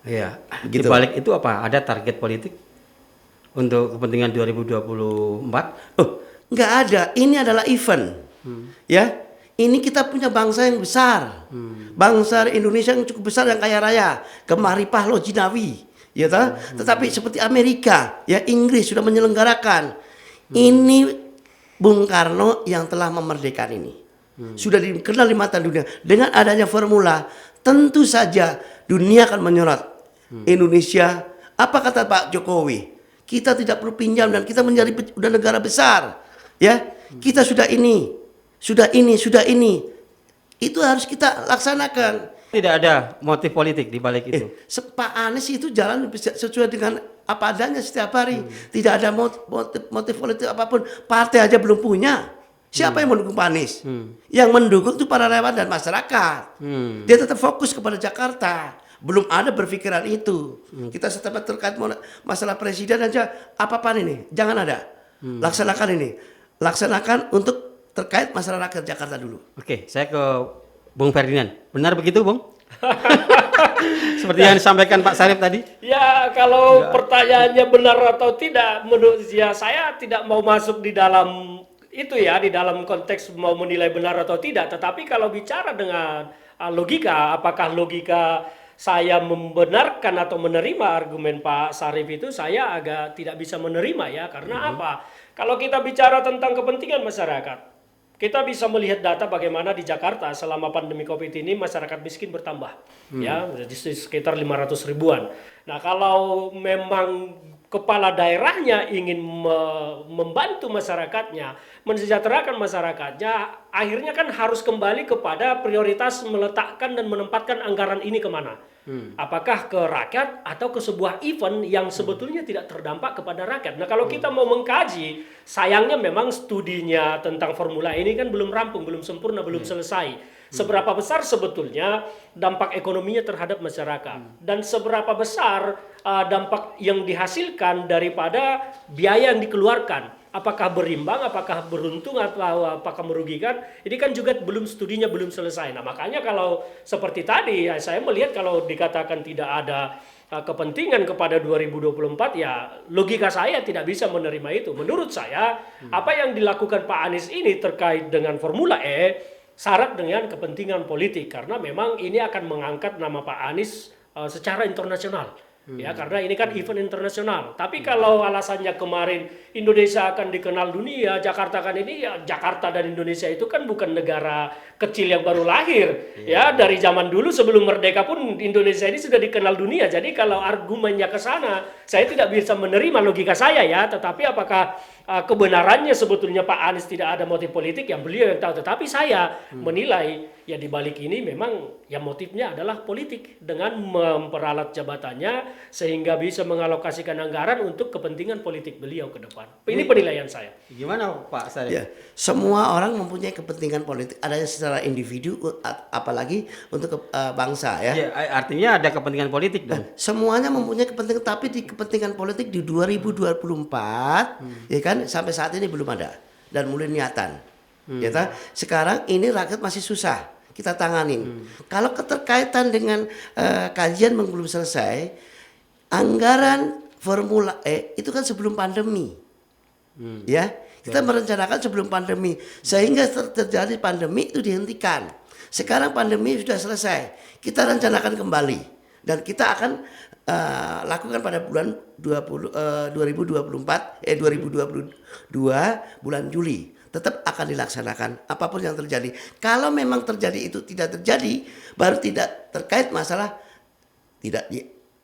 Iya. Di Begitu. balik itu apa? Ada target politik untuk kepentingan 2024? Oh, nggak ada. Ini adalah event. Ya, ini kita punya bangsa yang besar. Bangsa Indonesia yang cukup besar yang kaya raya. Kemaripah lo jinawi. Ya toh? Tetapi seperti Amerika, ya Inggris sudah menyelenggarakan. Ini Bung Karno yang telah memerdekakan ini. Sudah dikenal di mata dunia. Dengan adanya formula, tentu saja dunia akan menyorot Indonesia. Apa kata Pak Jokowi? Kita tidak perlu pinjam dan kita menjadi udah negara besar. Ya, kita sudah ini, sudah ini, sudah ini. Itu harus kita laksanakan. Tidak ada motif politik di balik itu. Pak Anies itu jalan sesuai dengan apa adanya setiap hari. Tidak ada motif politik apapun. Partai aja belum punya. Siapa yang mendukung Pak Anies? Yang mendukung itu para relawan dan masyarakat. Dia tetap fokus kepada Jakarta. Belum ada berpikiran itu. Kita setelah terkait masalah presiden aja apa-apaan ini. Jangan ada. Laksanakan ini. Laksanakan untuk terkait masalah rakyat Jakarta dulu. Oke, saya ke Bung Ferdinand. Benar begitu, Bung? Seperti yang disampaikan Pak Sarip tadi. Ya, kalau pertanyaannya benar atau tidak, menurut saya tidak mau masuk di dalam itu ya, di dalam konteks mau menilai benar atau tidak. Tetapi kalau bicara dengan logika, apakah logika saya membenarkan atau menerima argumen Pak Sarip itu, saya agak tidak bisa menerima ya. Karena apa? Kalau kita bicara tentang kepentingan masyarakat, kita bisa melihat data bagaimana di Jakarta selama pandemi COVID ini masyarakat miskin bertambah, ya, jadi sekitar 500 ribuan. Nah, kalau memang kepala daerahnya ingin membantu masyarakatnya, mensejahterakan masyarakatnya, akhirnya kan harus kembali kepada prioritas meletakkan dan menempatkan anggaran ini kemana. Apakah ke rakyat atau ke sebuah event yang sebetulnya tidak terdampak kepada rakyat. Nah, kalau kita mau mengkaji, sayangnya memang studinya tentang formula ini kan belum rampung, belum sempurna, belum selesai. Seberapa besar sebetulnya dampak ekonominya terhadap masyarakat, dan seberapa besar dampak yang dihasilkan daripada biaya yang dikeluarkan. Apakah berimbang, apakah beruntung, atau apakah merugikan? Ini kan juga belum studinya belum selesai. Nah, makanya kalau seperti tadi, ya, saya melihat kalau dikatakan tidak ada kepentingan kepada 2024, ya logika saya tidak bisa menerima itu. Menurut saya, apa yang dilakukan Pak Anies ini terkait dengan Formula E syarat dengan kepentingan politik, karena memang ini akan mengangkat nama Pak Anies secara internasional. Ya, karena ini kan event internasional. Tapi kalau alasannya kemarin Indonesia akan dikenal dunia, Jakarta kan ini, ya Jakarta dan Indonesia itu kan bukan negara kecil yang baru lahir. Ya, dari zaman dulu sebelum merdeka pun Indonesia ini sudah dikenal dunia. Jadi kalau argumennya ke sana, saya tidak bisa menerima logika saya ya. Tetapi apakah kebenarannya sebetulnya Pak Anies tidak ada motif politik, yang beliau yang tahu. Tetapi saya menilai ya di balik ini memang ya motifnya adalah politik dengan memperalat jabatannya sehingga bisa mengalokasikan anggaran untuk kepentingan politik beliau ke depan. Ini penilaian saya. Gimana Pak Sarip? Ya, semua orang mempunyai kepentingan politik, adanya secara individu, apalagi untuk bangsa ya. Ya, artinya ada kepentingan politik dong. Semuanya mempunyai kepentingan, tapi di kepentingan politik di 2024, ya kan, sampai saat ini belum ada dan mulai niatan. Ya kan? Sekarang ini rakyat masih susah, kita tanganin. Kalau keterkaitan dengan kajian belum selesai, anggaran Formula E itu kan sebelum pandemi. Ya, kita merencanakan sebelum pandemi sehingga terjadi pandemi itu dihentikan. Sekarang pandemi sudah selesai, kita rencanakan kembali dan kita akan lakukan pada bulan 2024 2022 bulan Juli. Tetap akan dilaksanakan apapun yang terjadi. Kalau memang terjadi itu tidak terjadi, baru tidak terkait masalah tidak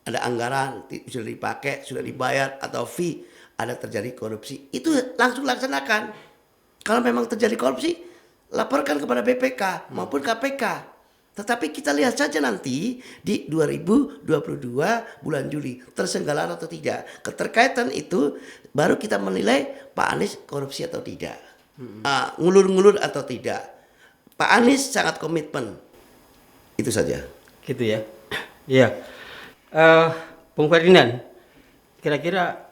ada anggaran sudah dipakai, sudah dibayar atau fee, ada terjadi korupsi, itu langsung laksanakan. Kalau memang terjadi korupsi, laporkan kepada BPK maupun KPK. Tetapi kita lihat saja nanti di 2022 bulan Juli tersenggalan atau tidak. Keterkaitan itu baru kita menilai Pak Anies korupsi atau tidak, ngulur-ngulur atau tidak. Pak Anies sangat komitmen. Itu saja. Gitu ya. Iya. Bung Ferdinand, kira-kira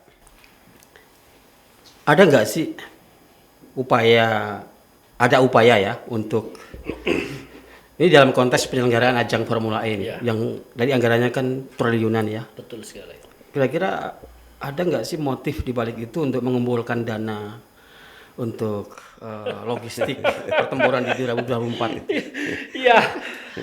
ada nggak sih upaya ya untuk Ini dalam konteks penyelenggaraan ajang Formula E ini, Ya. yang dari anggarannya kan triliunan ya. Betul sekali. Kira-kira ada nggak sih motif di balik itu untuk mengumpulkan dana untuk logistik pertempuran di 2024? Iya,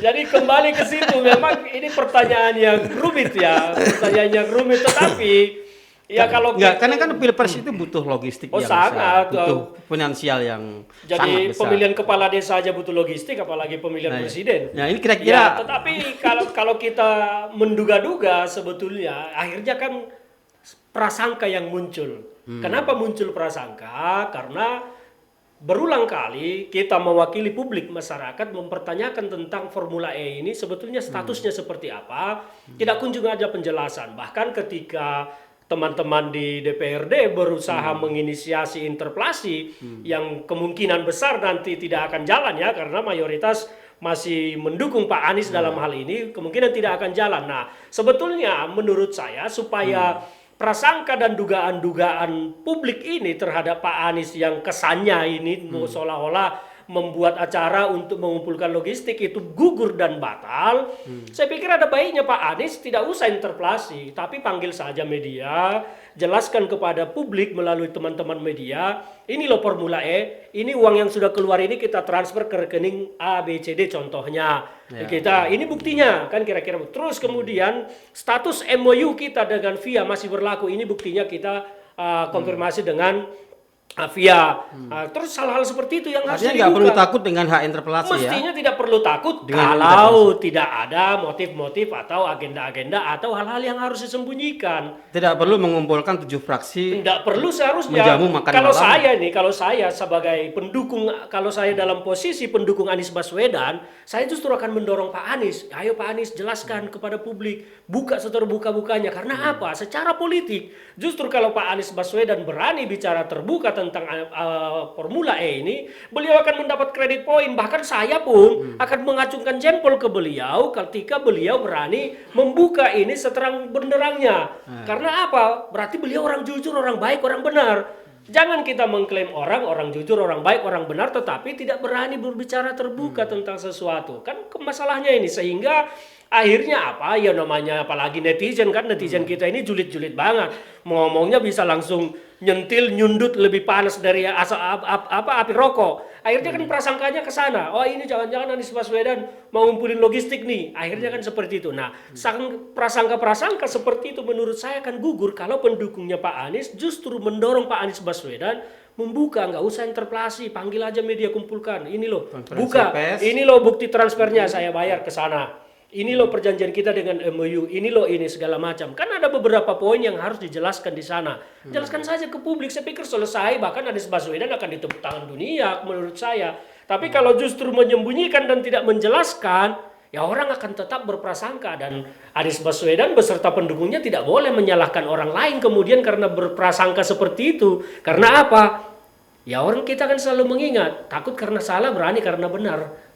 jadi kembali ke situ. Memang ini pertanyaan yang rumit ya, tetapi ya kalau Nggak, karena kan pilpres itu butuh logistik Oh, yang sangat. besar, butuh finansial yang sangat jadi besar. pemilihan kepala desa aja butuh logistik, apalagi pemilihan presiden. Nah, ini Ya, kira-kira tetapi kalau kita menduga-duga sebetulnya akhirnya kan prasangka yang muncul. Kenapa muncul prasangka? Karena berulang kali kita mewakili publik masyarakat mempertanyakan tentang Formula E ini sebetulnya statusnya seperti apa, tidak kunjung ada penjelasan. Bahkan ketika teman-teman di DPRD berusaha menginisiasi interpelasi yang kemungkinan besar nanti tidak akan jalan ya, karena mayoritas masih mendukung Pak Anies dalam hal ini, kemungkinan tidak akan jalan. Nah, sebetulnya menurut saya supaya prasangka dan dugaan-dugaan publik ini terhadap Pak Anies yang kesannya ini seolah-olah membuat acara untuk mengumpulkan logistik itu gugur dan batal. Saya pikir ada baiknya Pak Anies tidak usah interpelasi, tapi panggil saja media, jelaskan kepada publik melalui teman-teman media, ini loh Formula E, ini uang yang sudah keluar ini kita transfer ke rekening A, B, C, D contohnya. Kita ini buktinya kan kira-kira. Terus kemudian status MOU kita dengan VIA masih berlaku, ini buktinya kita konfirmasi dengan via terus hal-hal seperti itu yang harus artinya nggak perlu dibuka. takut dengan hak interpelasi ya. Mestinya tidak perlu takut Dengan kalau tidak ada motif-motif atau agenda-agenda atau hal-hal yang harus disembunyikan. Tidak perlu mengumpulkan 7 fraksi. Tidak perlu seharusnya. Menjamu makan Kalau malam. kalau saya sebagai pendukung, kalau saya dalam posisi pendukung Anies Baswedan, saya justru akan mendorong Pak Anies. Ayo Pak Anies jelaskan kepada publik, buka seterbuka-bukanya. Karena apa? Secara politik, justru kalau Pak Anies Baswedan berani bicara terbuka tentang Formula E ini, beliau akan mendapat kredit poin. Bahkan saya pun akan mengacungkan jempol ke beliau ketika beliau berani membuka ini seterang benderangnya. Karena apa? Berarti beliau orang jujur, orang baik, orang benar. Jangan kita mengklaim orang jujur, orang baik, orang benar, tetapi tidak berani berbicara terbuka tentang sesuatu. Kan masalahnya ini, sehingga akhirnya apa ya namanya, apalagi netizen kan, netizen kita ini julid-julid banget. Ngomongnya bisa langsung nyentil, nyundut lebih panas dari api rokok. Akhirnya kan prasangkanya ke sana. Oh ini jangan-jangan Anies Baswedan mau ngumpulin logistik nih. Akhirnya kan seperti itu. Nah, prasangka-prasangka seperti itu menurut saya akan gugur kalau pendukungnya Pak Anies justru mendorong Pak Anies Baswedan membuka, nggak usah interpelasi, panggil aja media, kumpulkan. Ini loh, Konferensi buka. pers. Ini loh bukti transfernya, saya bayar ke sana. Ini loh perjanjian kita dengan MOU, ini loh ini segala macam. Kan ada beberapa poin yang harus dijelaskan di sana. Jelaskan saja ke publik, saya pikir selesai, bahkan Anies Baswedan akan ditepuk tangan dunia menurut saya. Tapi kalau justru menyembunyikan dan tidak menjelaskan, ya orang akan tetap berprasangka, dan Anies Baswedan beserta pendukungnya tidak boleh menyalahkan orang lain kemudian karena berprasangka seperti itu. Karena apa? Ya orang kita kan selalu mengingat, takut karena salah, berani karena benar.